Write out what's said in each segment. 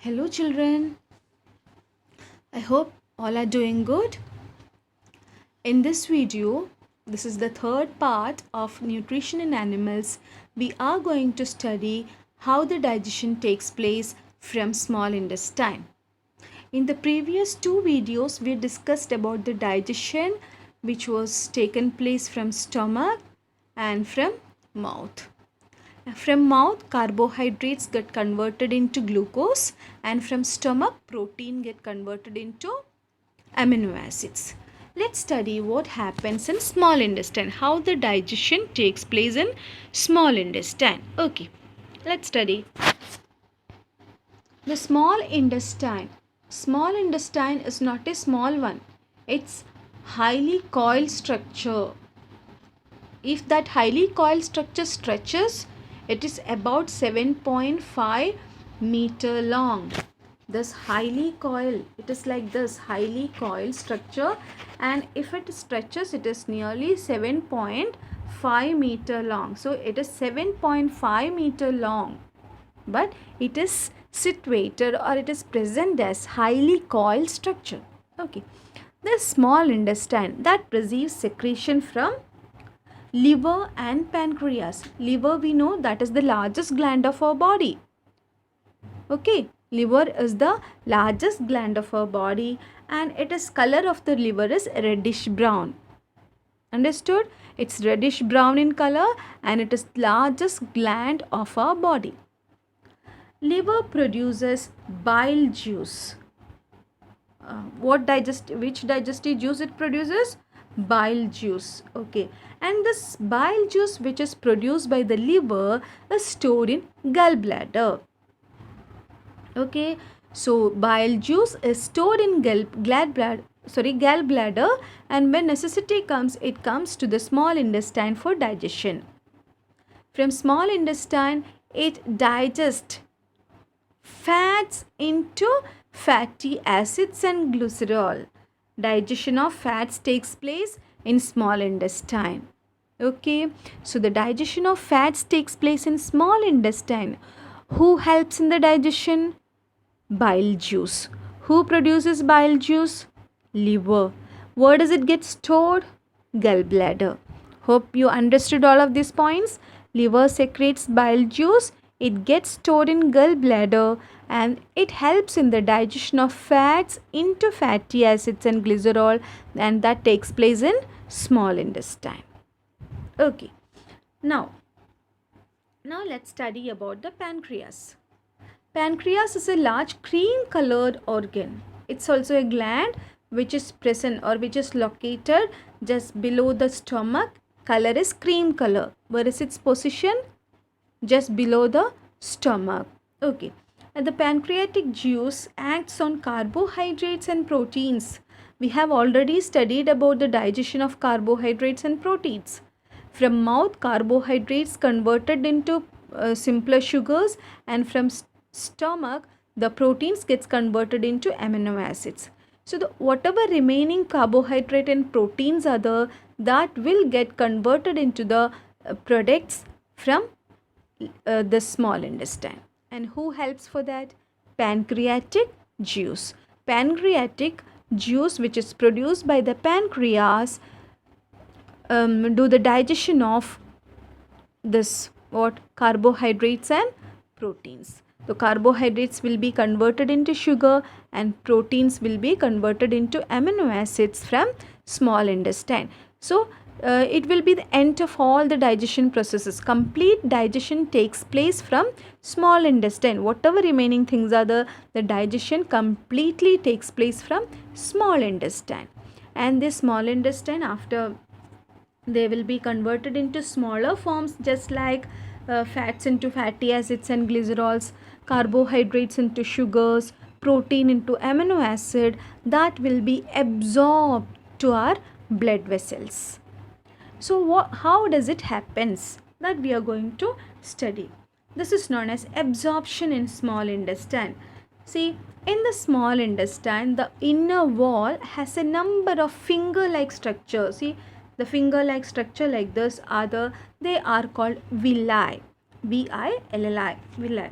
Hello, children. I hope all are doing good. In this video, this is the third part of nutrition in animals. We are going to study how the digestion takes place from small intestine. In the previous two videos, we discussed about the digestion which was taken place from stomach and from mouth. From mouth, carbohydrates get converted into glucose, and from stomach, protein get converted into amino acids. Let's study what happens in small intestine, how the digestion takes place in small intestine. Okay, let's study the small intestine. Small intestine is not a small one. It's highly coiled structure. If that highly coiled structure stretches, it is about 7.5 meter long. This highly coiled, it is like this highly coiled structure, and if it stretches, it is nearly 7.5 meter long. So it is 7.5 meter long, but it is situated or it is present as highly coiled structure. Okay, the small intestine that receives secretion from liver and pancreas. Liver, we know, that is the largest gland of our body. Okay, liver is the largest gland of our body, and it is color of the liver is reddish brown. Understood? It's reddish brown in color, and it is largest gland of our body. Liver produces bile juice. Which digestive juice it produces? Bile juice. Okay, and this bile juice which is produced by the liver is stored in gallbladder. Okay, so bile juice is stored in gallbladder, and when necessity comes, it comes to the small intestine for digestion. From small intestine, it digests fats into fatty acids and glycerol. Digestion of fats takes place in small intestine. Okay, so the digestion of fats takes place in small intestine. Who helps in the digestion? Bile juice. Who produces bile juice? Liver. Where does it get stored? Gallbladder. Hope you understood all of these points. Liver secretes bile juice. It gets stored in gallbladder, and it helps in the digestion of fats into fatty acids and glycerol, and that takes place in small intestine. Okay. Now let's study about the pancreas. Pancreas is a large cream colored organ. It's also a gland which is present or which is located just below the stomach. Color is cream color. Where is its position? Just below the stomach. Okay. And the pancreatic juice acts on carbohydrates and proteins. We have already studied about the digestion of carbohydrates and proteins. From mouth, carbohydrates converted into simpler sugars, and from stomach, the proteins gets converted into amino acids. So whatever remaining carbohydrate and proteins are there, that will get converted into the products from the small intestine. And who helps for that? Pancreatic juice. Pancreatic juice, which is produced by the pancreas, do the digestion of this carbohydrates and proteins. So carbohydrates will be converted into sugar, and proteins will be converted into amino acids from small intestine. So it will be the end of all the digestion processes. Complete digestion takes place from small intestine. Whatever remaining things are there, the digestion completely takes place from small intestine. And this small intestine, after they will be converted into smaller forms, just like fats into fatty acids and glycerols, carbohydrates into sugars, protein into amino acid, that will be absorbed to our blood vessels. So how does it happens? That we are going to study. This is known as absorption in small intestine. See, in the small intestine, the inner wall has a number of finger-like structures. See, the finger-like structure like this they are called villi. villi, villi.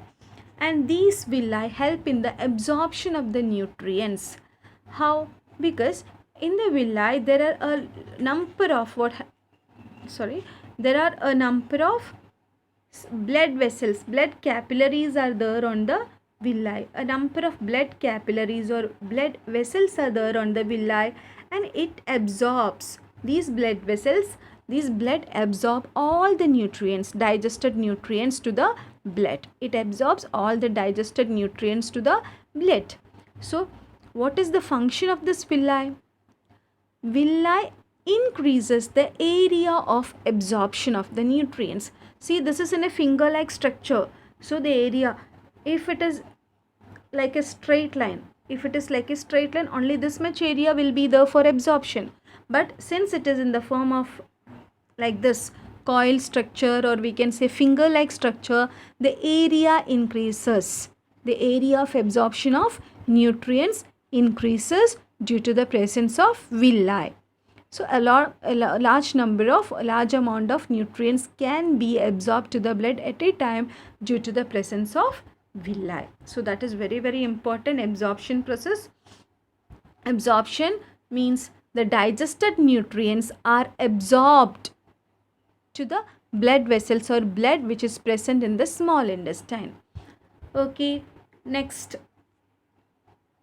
and these villi help in the absorption of the nutrients. How? Because in the villi there are a number of there are a number of blood vessels, blood capillaries are there on the villi. A number of blood capillaries or blood vessels are there on the villi, and it absorbs these blood vessels. These blood absorb all the nutrients, digested nutrients to the blood. It absorbs all the digested nutrients to the blood. So, what is the function of this villi? Villi increases the area of absorption of the nutrients. See, this is in a finger like structure. So the area, if it is like a straight line, only this much area will be there for absorption. But since it is in the form of like this coil structure, or we can say finger like structure, the area increases. The area of absorption of nutrients increases due to the presence of villi. So a large amount of nutrients can be absorbed to the blood at a time due to the presence of villi. So that is very, very important absorption process. Absorption means the digested nutrients are absorbed to the blood vessels or blood which is present in the small intestine. Okay, next.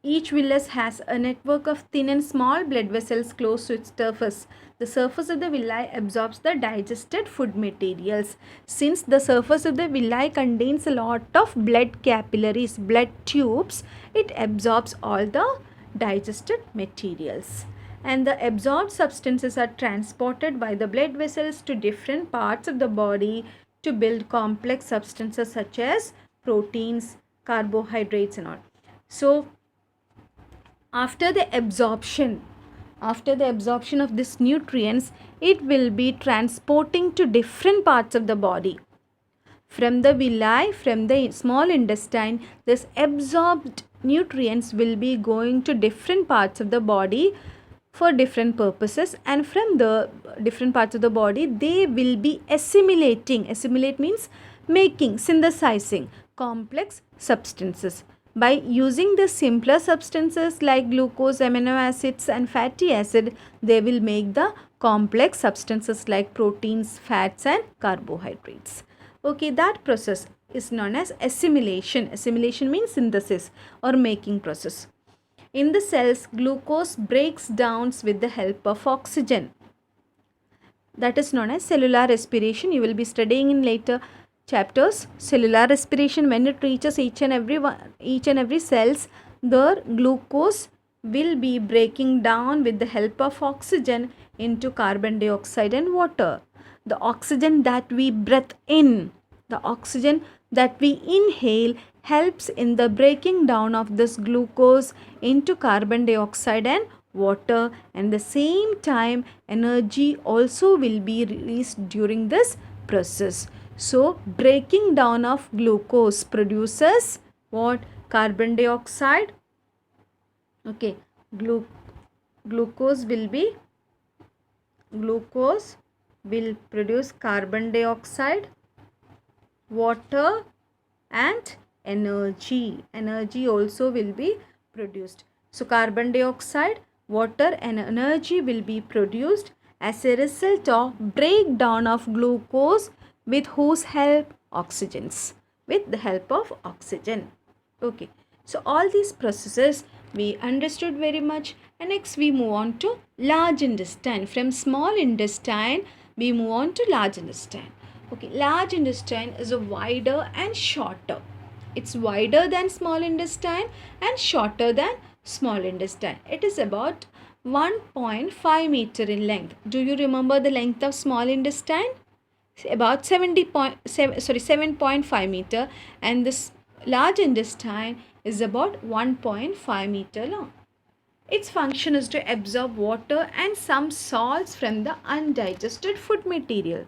Each villus has a network of thin and small blood vessels close to its surface. The surface of the villi absorbs the digested food materials. Since the surface of the villi contains a lot of blood capillaries, blood tubes, it absorbs all the digested materials. And the absorbed substances are transported by the blood vessels to different parts of the body to build complex substances such as proteins, carbohydrates and all. So, after the absorption of these nutrients, it will be transporting to different parts of the body. From the villi, from the small intestine, this absorbed nutrients will be going to different parts of the body for different purposes, and from the different parts of the body, they will be assimilating. Assimilate means making, synthesizing complex substances. By using the simpler substances like glucose, amino acids and fatty acid, they will make the complex substances like proteins, fats and carbohydrates. Okay, that process is known as assimilation. Assimilation means synthesis or making process. In the cells, glucose breaks down with the help of oxygen. That is known as cellular respiration. You will be studying in later chapters. Cellular respiration, when it reaches each and every cells, the glucose will be breaking down with the help of oxygen into carbon dioxide and water. The oxygen that we breathe in, the oxygen that we inhale helps in the breaking down of this glucose into carbon dioxide and water, and the same time energy also will be released during this process. So breaking down of glucose produces what? Carbon dioxide. Okay, glucose will produce carbon dioxide, water and energy. Energy also will be produced. So carbon dioxide, water and energy will be produced as a result of breakdown of glucose with whose help? Oxygens. With the help of oxygen. Okay. So all these processes we understood very much, and next we move on to large intestine. From small intestine we move on to large intestine. Okay, large intestine is a wider and shorter. It's wider than small intestine and shorter than small intestine. It is about 1.5 meter in length. Do you remember the length of small intestine? About 7.5 meter, and this large intestine is about 1.5 meter long. Its function is to absorb water and some salts from the undigested food material.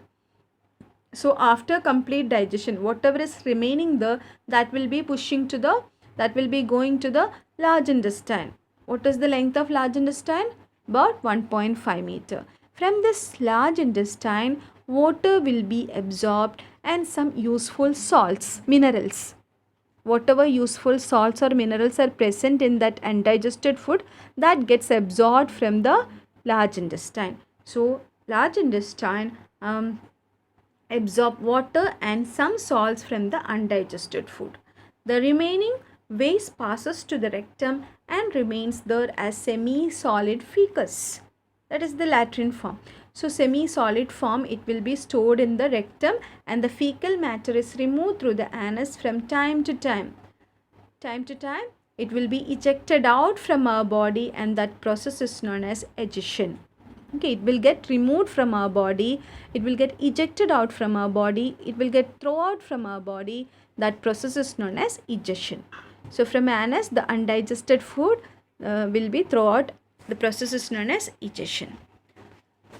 So after complete digestion, whatever is remaining there, that will be going to the large intestine. What is the length of large intestine? About 1.5 meter. From this large intestine, water will be absorbed and some useful salts, minerals. whatever useful salts or minerals are present in that undigested food, that gets absorbed from the large intestine. So large intestine absorb water and some salts from the undigested food. The remaining waste passes to the rectum and remains there as semi-solid fecus. That is the latrine form. So semi-solid form, it will be stored in the rectum, and the fecal matter is removed through the anus from time to time. Time to time, it will be ejected out from our body, and that process is known as egestion. Okay, it will get removed from our body, it will get ejected out from our body, it will get thrown out from our body. That process is known as egestion. So from anus, the undigested food will be thrown out. The process is known as egestion.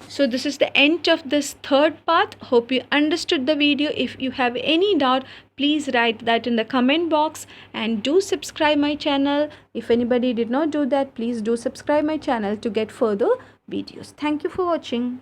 So this is the end of this third part. Hope you understood the video. If you have any doubt, please write that in the comment box, and do subscribe my channel. If anybody did not do that, please do subscribe my channel to get further videos. Thank you for watching.